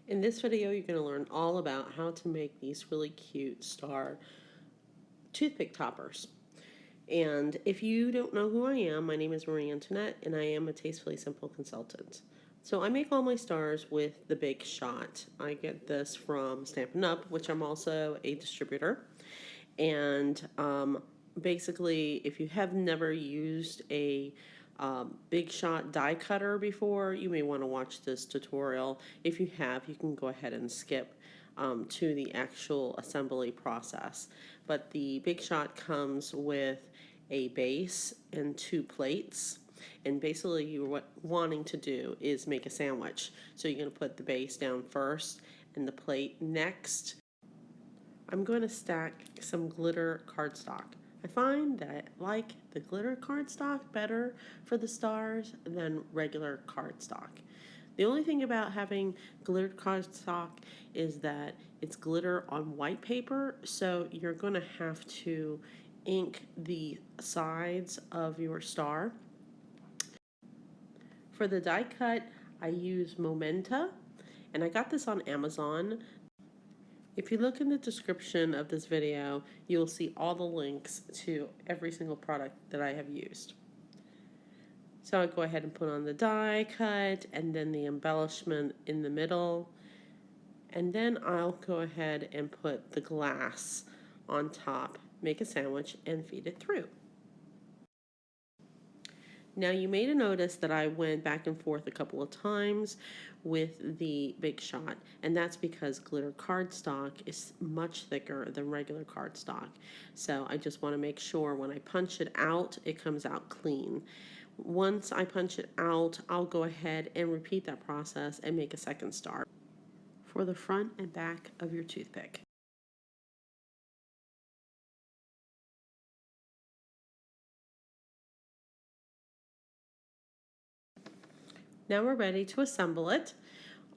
In this video, you're going to learn all about how to make these really cute star toothpick toppers. And if you don't know who I am, my name is Marie Antoinette, and I am a Tastefully Simple consultant. So I make all my stars with the Big Shot. I get this from Stampin' Up, which I'm also a distributor. And basically, if you have never used a Big Shot die cutter before, you may want to watch this tutorial. If you have, you can go ahead and skip to the actual assembly process. But the Big Shot comes with a base and 2 plates. And basically, you're wanting to do is make a sandwich. So you're going to put the base down first and the plate next. I'm going to stack some glitter cardstock. I find that I like the glitter cardstock better for the stars than regular cardstock. The only thing about having glitter cardstock is that it's glitter on white paper, so you're going to have to ink the sides of your star. For the die cut, I use Momenta, and I got this on Amazon. If you look in the description of this video, you'll see all the links to every single product that I have used. So I'll go ahead and put on the die cut and then the embellishment in the middle. And then I'll go ahead and put the glass on top, make a sandwich, and feed it through. Now you may notice that I went back and forth a couple of times with the Big Shot, and that's because glitter cardstock is much thicker than regular cardstock. So I just want to make sure when I punch it out, it comes out clean. Once I punch it out, I'll go ahead and repeat that process and make a second star for the front and back of your toothpick. Now we're ready to assemble it.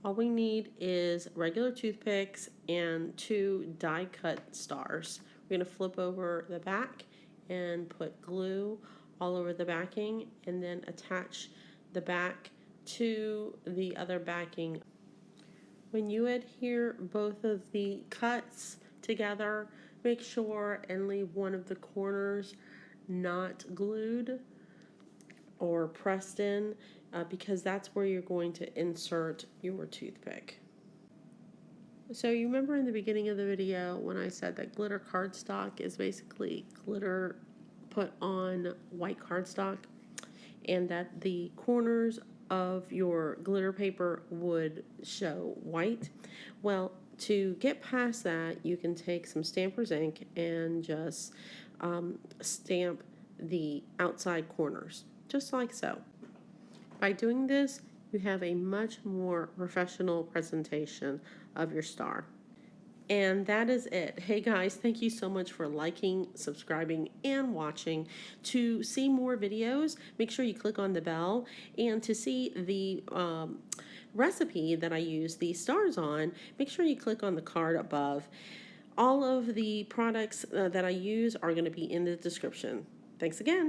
All we need is regular toothpicks and 2 die cut stars. We're going to flip over the back and put glue all over the backing and then attach the back to the other backing. When you adhere both of the cuts together, make sure and leave one of the corners not glued or pressed in, because that's where you're going to insert your toothpick. So you remember in the beginning of the video when I said that glitter cardstock is basically glitter put on white cardstock, and that the corners of your glitter paper would show white? Well, to get past that, you can take some Stampers ink and just stamp the outside corners, just like so. By doing this, you have a much more professional presentation of your star. And that is it. Hey guys, thank you so much for liking, subscribing, and watching. To see more videos, make sure you click on the bell. And to see the recipe that I use these stars on, make sure you click on the card above. All of the products that I use are going to be in the description. Thanks again.